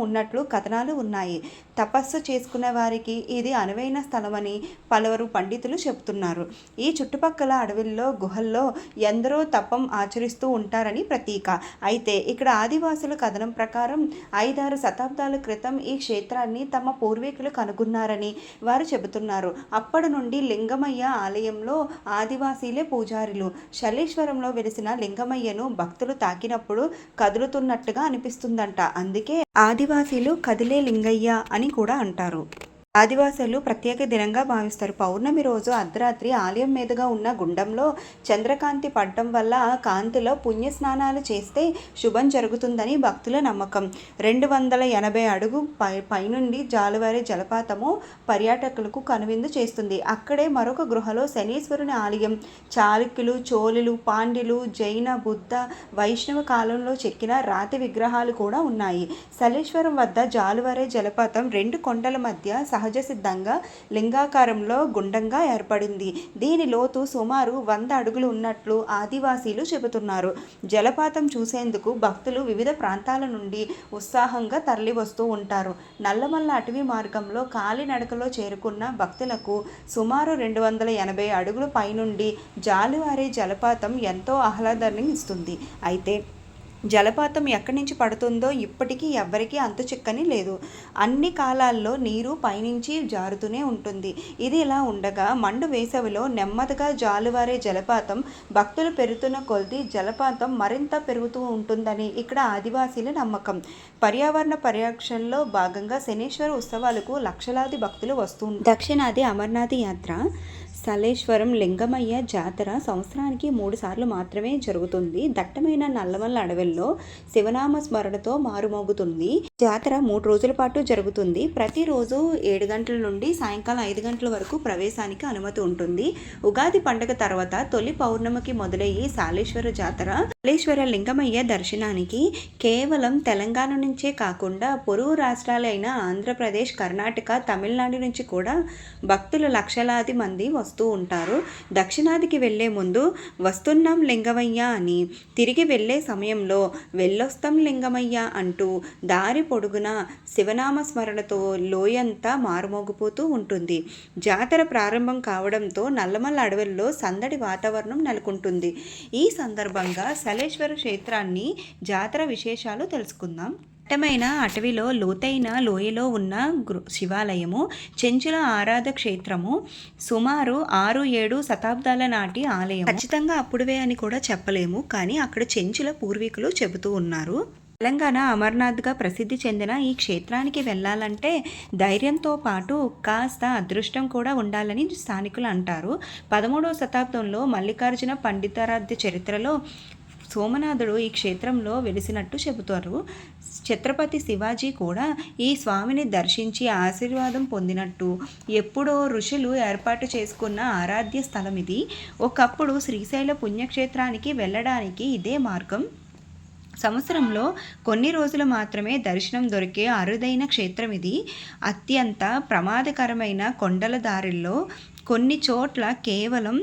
ఉన్నట్లు కథనాలు ఉన్నాయి. తపస్సు చేసుకునే వారికి ఇది అనువైన స్థలమని పలువురు పండితులు చెబుతున్నారు. ఈ చుట్టుపక్కల అడవుల్లో గుహల్లో ఎందరో తపం ఆచరిస్తూ ఉంటారని ప్రతీక. అయితే ఇక్కడ ఆదివాసుల కథనం ప్రకారం 5-6 శతాబ్దాల క్రితం ఈ క్షేత్రాన్ని తమ పూర్వీకులు కనుగొన్నారని వారు చెబుతున్నారు. అప్పటి నుండి లింగమయ్య ఆలయంలో ఆదివాసీలే పూజారులు. శలేశ్వరంలో వెలిసిన లింగమయ్యను భక్తులు తాకినప్పుడు కదులుతున్నట్టుగా అనిపిస్తుందంట. అందుకే ఆదివాసీలు కదిలే లింగయ్య అని కూడా అంటారు. ఆదివాసులు ప్రత్యేక దినంగా భావిస్తారు. పౌర్ణమి రోజు అర్ధరాత్రి ఆలయం మీదుగా ఉన్న గుండంలో చంద్రకాంతి పడటం వల్ల ఆ కాంతిలో పుణ్యస్నానాలు చేస్తే శుభం జరుగుతుందని భక్తుల నమ్మకం. 280 అడుగు పైనుండి జాలువారే జలపాతము పర్యాటకులకు కనువిందు చేస్తుంది. అక్కడే మరొక గృహలో శనీశ్వరుని ఆలయం, చాళుక్యులు, చోళులు, పాండ్యులు, జైన, బుద్ధ, వైష్ణవ కాలంలో చెక్కిన రాతి విగ్రహాలు కూడా ఉన్నాయి. శలేశ్వరం వద్ద జాలువారే జలపాతం 2 కొండల మధ్య సహజ సిద్ధంగా లింగాకారంలో గుండంగా ఏర్పడింది. దీని లోతు సుమారు 100 అడుగులు ఉన్నట్లు ఆదివాసీలు చెబుతున్నారు. జలపాతం చూసేందుకు భక్తులు వివిధ ప్రాంతాల నుండి ఉత్సాహంగా తరలివస్తూ ఉంటారు. నల్లమల్ల అటవీ మార్గంలో కాలినడకలో చేరుకున్న భక్తులకు సుమారు 280 అడుగుల పైనుండి జాలువారే జలపాతం ఎంతో ఆహ్లాదాన్ని ఇస్తుంది. అయితే జలపాతం ఎక్కడి నుంచి పడుతుందో ఇప్పటికీ ఎవ్వరికీ అంతు చిక్కని లేదు. అన్ని కాలాల్లో నీరు పైనుంచి జారుతూనే ఉంటుంది. ఇది ఇలా ఉండగా మండు వేసవిలో నెమ్మదిగా జాలువారే జలపాతం భక్తులు పెరుగుతున్న కొద్దీ జలపాతం మరింత పెరుగుతూ ఉంటుందని ఇక్కడ ఆదివాసీల నమ్మకం. పర్యావరణ పరిరక్షణలో భాగంగా శనీశ్వర ఉత్సవాలకు లక్షలాది భక్తులు వస్తుంటారు. దక్షిణాది అమర్నాథ్ యాత్ర. శలేశ్వరం లింగమయ్య జాతర సంవత్సరానికి 3 సార్లు మాత్రమే జరుగుతుంది. దట్టమైన నల్లమల్ల అడవుల్లో శివనామ స్మరణతో మారుమోగుతుంది. జాతర 3 రోజుల పాటు జరుగుతుంది. ప్రతిరోజు 7 గంటల నుండి సాయంకాలం 5 గంటల వరకు ప్రవేశానికి అనుమతి ఉంటుంది. ఉగాది పండుగ తర్వాత తొలి పౌర్ణమికి మొదలయ్యి శాలేశ్వర జాతర. శాలేశ్వర లింగమయ్య దర్శనానికి కేవలం తెలంగాణ నుంచే కాకుండా పొరుగు రాష్ట్రాలైన ఆంధ్రప్రదేశ్, కర్ణాటక, తమిళనాడు నుంచి కూడా భక్తులు లక్షలాది మంది వస్తూ ఉంటారు. దక్షిణాదికి వెళ్లే ముందు వస్తున్నాం లింగమయ్య అని, తిరిగి వెళ్లే సమయంలో వెళ్ళొస్తాం లింగమయ్య అంటూ దారి పొడుగున శివనామ స్మరణతో లోయంతా మారుమోగిపోతూ ఉంటుంది. జాతర ప్రారంభం కావడంతో నల్లమల్ల అడవుల్లో సందడి వాతావరణం నెలకొంటుంది. ఈ సందర్భంగా శలేశ్వర క్షేత్రాన్ని జాతర విశేషాలు తెలుసుకుందాం. దట్టమైన అటవీలో లోతైన లోయలో ఉన్న శివాలయము, చెంచుల ఆరాధ క్షేత్రము. సుమారు 6-7 శతాబ్దాల నాటి ఆలయం. ఖచ్చితంగా అప్పుడువే అని కూడా చెప్పలేము, కానీ అక్కడ చెంచుల పూర్వీకులు చెబుతూ ఉన్నారు. తెలంగాణ అమర్నాథ్గా ప్రసిద్ధి చెందిన ఈ క్షేత్రానికి వెళ్ళాలంటే ధైర్యంతో పాటు కాస్త అదృష్టం కూడా ఉండాలని స్థానికులు అంటారు. 13వ శతాబ్దంలో మల్లికార్జున పండితారాధ్య చరిత్రలో సోమనాథుడు ఈ క్షేత్రంలో వెలిసినట్టు చెబుతారు. ఛత్రపతి శివాజీ కూడా ఈ స్వామిని దర్శించి ఆశీర్వాదం పొందినట్టు ఎప్పుడో ఋషులు ఏర్పాటు చేసుకున్న ఆరాధ్య స్థలం ఇది. ఒకప్పుడు శ్రీశైల పుణ్యక్షేత్రానికి వెళ్ళడానికి ఇదే మార్గం. సంవత్సరంలో కొన్ని రోజులు మాత్రమే దర్శనం దొరికే అరుదైన క్షేత్రం ఇది. అత్యంత ప్రమాదకరమైన కొండల దారిల్లో కొన్ని చోట్ల కేవలం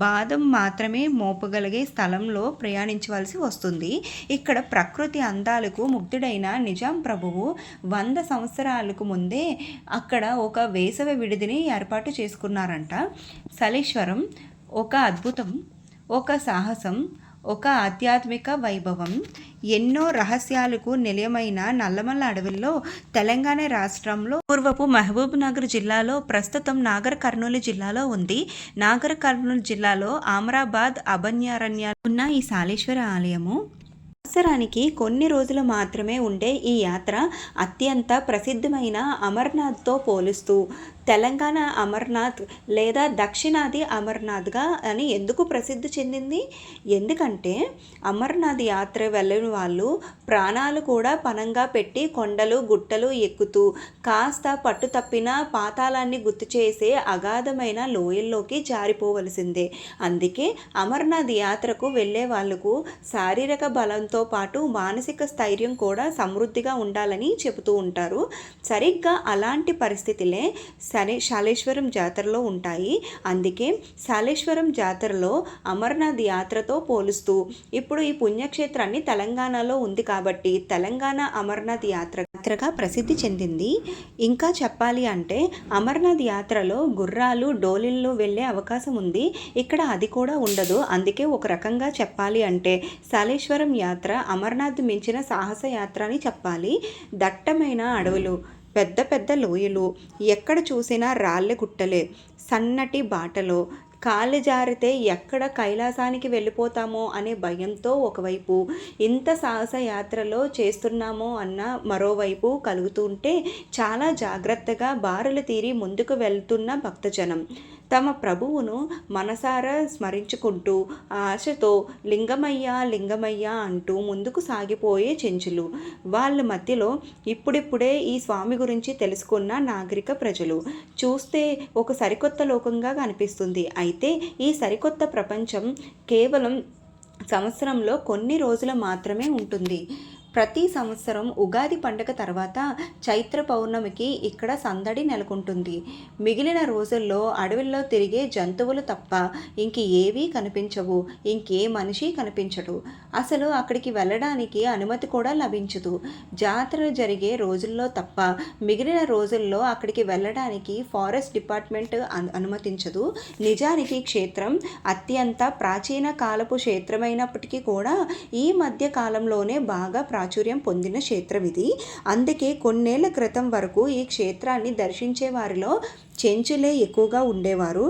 బాదం మాత్రమే మోపగలిగే స్థలంలో ప్రయాణించవలసి వస్తుంది. ఇక్కడ ప్రకృతి అందాలకు ముగ్ధుడైన నిజాం ప్రభువు 100 సంవత్సరాలకు ముందే అక్కడ ఒక వేసవి విడిదిని ఏర్పాటు చేసుకున్నారంట. శలేశ్వరం ఒక అద్భుతం, ఒక సాహసం, ఒక ఆధ్యాత్మిక వైభవం. ఎన్నో రహస్యాలకు నిలయమైన నల్లమల్ల అడవుల్లో తెలంగాణ రాష్ట్రంలో పూర్వపు మహబూబ్ నగర్ జిల్లాలో, ప్రస్తుతం నాగర్ కర్నూలు జిల్లాలో ఉంది. నాగర్ కర్నూలు జిల్లాలో అమరాబాద్ అభయారణ్యాలు ఉన్న ఈ శాలేశ్వర ఆలయము సంవత్సరానికి కొన్ని రోజులు మాత్రమే ఉండే ఈ యాత్ర అత్యంత ప్రసిద్ధమైన అమర్నాథ్తో పోలుస్తూ తెలంగాణ అమర్నాథ్ లేదా దక్షిణాది అమర్నాథ్గా అని ఎందుకు ప్రసిద్ధి చెందింది? ఎందుకంటే అమర్నాథ్ యాత్ర వెళ్ళిన వాళ్ళు ప్రాణాలు కూడా పణంగా పెట్టి కొండలు గుట్టలు ఎక్కుతూ కాస్త పట్టు తప్పిన పాతాళాన్ని గుర్తు చేసే అగాధమైన లోయల్లోకి జారిపోవలసిందే. అందుకే అమర్నాథ్ యాత్రకు వెళ్ళే వాళ్లకు శారీరక బలంతో బలంతో పాటు మానసిక స్థైర్యం కూడా సమృద్ధిగా ఉండాలని చెబుతూ ఉంటారు. సరిగ్గా అలాంటి పరిస్థితులే శాలేశ్వరం జాతరలో ఉంటాయి. అందుకే శాలేశ్వరం జాతరలో అమర్నాథ్ యాత్రతో పోలుస్తూ ఇప్పుడు ఈ పుణ్యక్షేత్రాన్ని తెలంగాణలో ఉంది కాబట్టి తెలంగాణ అమర్నాథ్ యాత్రగా ప్రసిద్ధి చెందింది. ఇంకా చెప్పాలి అంటే అమర్నాథ్ యాత్రలో గుర్రాలు డోలీల్లో వెళ్ళే అవకాశం ఉంది. ఇక్కడ అది కూడా ఉండదు. అందుకే ఒక రకంగా చెప్పాలి అంటే శాలేశ్వరం యాత్ర అమర్నాథ్ మించిన సాహస యాత్ర అని చెప్పాలి. దట్టమైన అడవులు, పెద్ద పెద్ద లోయలు, ఎక్కడ చూసినా రాళ్ళ గుట్టలే, సన్నటి బాటలో కాళ్ళు జారితే ఎక్కడ కైలాసానికి వెళ్ళిపోతామో అనే భయంతో ఒకవైపు, ఇంత సాహస యాత్రలో చేస్తున్నామో అన్న మరోవైపు కలుగుతుంటే చాలా జాగ్రత్తగా బారులు తీరి ముందుకు వెళ్తున్న భక్తజనం తమ ప్రభువును మనసారా స్మరించుకుంటూ ఆశతో లింగమయ్య లింగమయ్య అంటూ ముందుకు సాగిపోయే చెంచులు. వాళ్ళ మధ్యలో ఇప్పుడిప్పుడే ఈ స్వామి గురించి తెలుసుకున్న నాగరిక ప్రజలు. చూస్తే ఒక సరికొత్త లోకంగా కనిపిస్తుంది. అయితే ఈ సరికొత్త ప్రపంచం కేవలం సంవత్సరంలో కొన్ని రోజులు మాత్రమే ఉంటుంది. ప్రతి సంవత్సరం ఉగాది పండుగ తర్వాత చైత్ర పౌర్ణమికి ఇక్కడ సందడి నెలకొంటుంది. మిగిలిన రోజుల్లో అడవుల్లో తిరిగే జంతువులు తప్ప ఇంక ఏవీ కనిపించవు. ఇంకే మనిషి కనిపించడు. అసలు అక్కడికి వెళ్ళడానికి అనుమతి కూడా లభించదు. జాతర జరిగే రోజుల్లో తప్ప మిగిలిన రోజుల్లో అక్కడికి వెళ్ళడానికి ఫారెస్ట్ డిపార్ట్మెంట్ అనుమతించదు. నిజానికి క్షేత్రం అత్యంత ప్రాచీన కాలపు క్షేత్రమైనప్పటికీ కూడా ఈ మధ్య కాలంలోనే బాగా ప్రాచుర్యం పొందిన క్షేత్రం ఇది. అందుకే కొన్నేళ్ల క్రితం వరకు ఈ క్షేత్రాన్ని దర్శించే వారిలో చెంచులే ఎక్కువగా ఉండేవారు.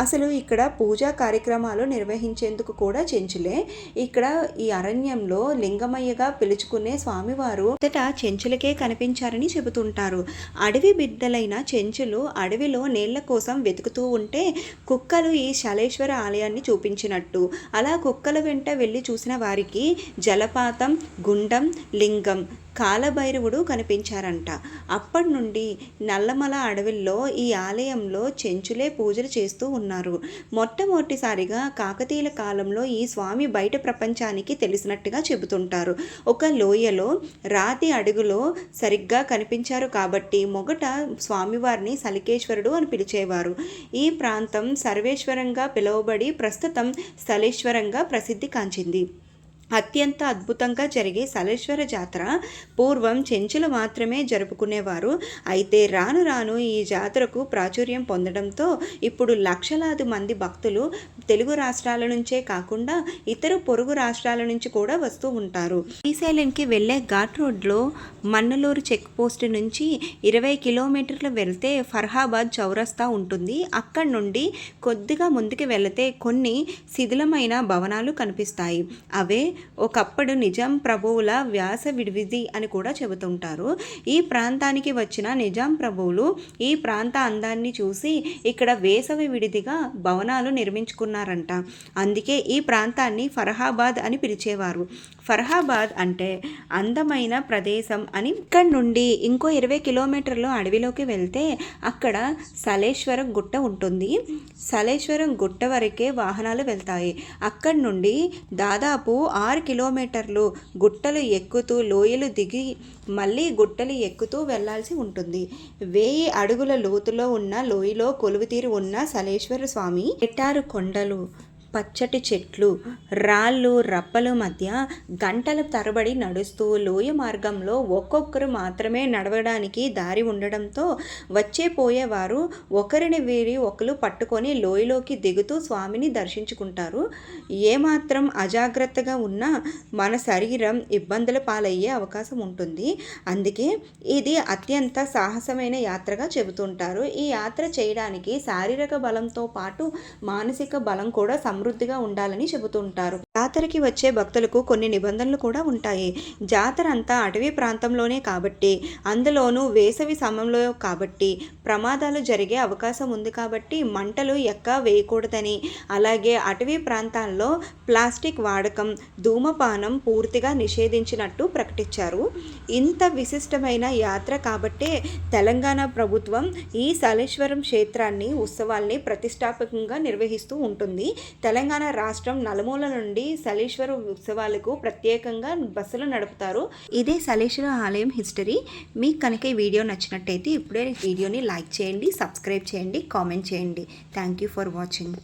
అసలు ఇక్కడ పూజా కార్యక్రమాలు నిర్వహించేందుకు కూడా చెంచులే. ఇక్కడ ఈ అరణ్యంలో లింగమయ్యగా పిలుచుకునే స్వామివారు మొదట చెంచులకే కనిపించారని చెబుతుంటారు. అడవి బిడ్డలైన చెంచులు అడవిలో నీళ్ల కోసం వెతుకుతూ ఉంటే కుక్కలు ఈ శాలేశ్వర ఆలయాన్ని చూపించినట్టు. అలా కుక్కల వెంట వెళ్ళి చూసిన వారికి జలపాతం, గుండం, లింగం, కాలభైరవుడు కనిపించారంట. అప్పటి నుండి నల్లమల అడవుల్లో ఈ ఆలయంలో చెంచులే పూజలు చేస్తూ ఉన్నారు. మొట్టమొదటిసారిగా కాకతీయుల కాలంలో ఈ స్వామి బయట ప్రపంచానికి తెలిసినట్టుగా చెబుతుంటారు. ఒక లోయలో రాతి అడుగులో సరిగ్గా కనిపించారు కాబట్టి మొదట స్వామివారిని సలికేశ్వరుడు అని పిలిచేవారు. ఈ ప్రాంతం సర్వేశ్వరంగా పిలువబడి ప్రస్తుతం సలేశ్వరంగా ప్రసిద్ధి కాంచింది. అత్యంత అద్భుతంగా జరిగే సలేశ్వర జాతర పూర్వం చెంచులు మాత్రమే జరుపుకునేవారు. అయితే రాను రాను ఈ జాతరకు ప్రాచుర్యం పొందడంతో ఇప్పుడు లక్షలాది మంది భక్తులు తెలుగు రాష్ట్రాల నుంచే కాకుండా ఇతర పొరుగు రాష్ట్రాల నుంచి కూడా వస్తూ ఉంటారు. శ్రీశైలంకి వెళ్ళే ఘాట్ రోడ్లో మన్నలూరు చెక్ పోస్ట్ నుంచి 20 కిలోమీటర్లు వెళ్తే ఫర్హాబాద్ చౌరస్తా ఉంటుంది. అక్కడి నుండి కొద్దిగా ముందుకు వెళితే కొన్ని శిథిలమైన భవనాలు కనిపిస్తాయి. అవే ఒకప్పుడు నిజాం ప్రభువుల వ్యాస విడివిధి అని కూడా చెబుతుంటారు. ఈ ప్రాంతానికి వచ్చిన నిజాం ప్రభువులు ఈ ప్రాంత అందాన్ని చూసి ఇక్కడ వేసవి విడిదిగా భవనాలు నిర్మించుకున్నారంట. అందుకే ఈ ప్రాంతాన్ని ఫర్హాబాద్ అని పిలిచేవారు. ఫర్హాబాద్ అంటే అందమైన ప్రదేశం అని. ఇక్కడ నుండి ఇంకో 20 కిలోమీటర్లు అడవిలోకి వెళ్తే అక్కడ సలేశ్వరం గుట్ట ఉంటుంది. సలేశ్వరం గుట్ట వరకే వాహనాలు వెళ్తాయి. అక్కడి నుండి దాదాపు 6 కిలోమీటర్లు గుట్టలు ఎక్కుతూ లోయలు దిగి మళ్ళీ గుట్టలు ఎక్కుతూ వెళ్లాల్సి ఉంటుంది. 1000 అడుగుల లోతులో ఉన్న లోయలో కొలువుతీరి ఉన్న సలేశ్వర స్వామి ఎట్టారు కొండలు, పచ్చటి చెట్లు, రాళ్ళు రప్పల మధ్య గంటల తరబడి నడుస్తూ లోయ మార్గంలో ఒక్కొక్కరు మాత్రమే నడవడానికి దారి ఉండడంతో వచ్చే పోయేవారు ఒకరిని వీరి ఒకరు పట్టుకొని లోయలోకి దిగుతూ స్వామిని దర్శించుకుంటారు. ఏమాత్రం అజాగ్రత్తగా ఉన్నా మన శరీరం ఇబ్బందుల పాలయ్యే అవకాశం ఉంటుంది. అందుకే ఇది అత్యంత సాహసమైన యాత్రగా చెబుతుంటారు. ఈ యాత్ర చేయడానికి శారీరక బలంతో పాటు మానసిక బలం కూడా సమృద్ధిగా ఉండాలని చెబుతుంటారు. జాతరకి వచ్చే భక్తులకు కొన్ని నిబంధనలు కూడా ఉంటాయి. జాతర అంతా అటవీ ప్రాంతంలోనే కాబట్టి, అందులోనూ వేసవి సమయంలో కాబట్టి ప్రమాదాలు జరిగే అవకాశం ఉంది కాబట్టి మంటలు వేయకూడదని, అలాగే అటవీ ప్రాంతాల్లో ప్లాస్టిక్ వాడకం, ధూమపానం పూర్తిగా నిషేధించినట్టు ప్రకటించారు. ఇంత విశిష్టమైన యాత్ర కాబట్టే తెలంగాణ ప్రభుత్వం ఈ సలేశ్వరం క్షేత్రాన్ని ఉత్సవాల్ని ప్రతిష్టాత్మకంగా నిర్వహిస్తూ ఉంటుంది. తెలంగాణ రాష్ట్రం నలుమూల నుండి నుండి సలేశ్వర ఉత్సవాలకు ప్రత్యేకంగా బస్సులు నడుపుతారు. ఇదే సలేశ్వర ఆలయం హిస్టరీ. మీకు కనుక ఈ వీడియో నచ్చినట్టయితే ఇప్పుడే వీడియోని లైక్ చేయండి, సబ్స్క్రైబ్ చేయండి, కామెంట్ చేయండి. Thank you for watching.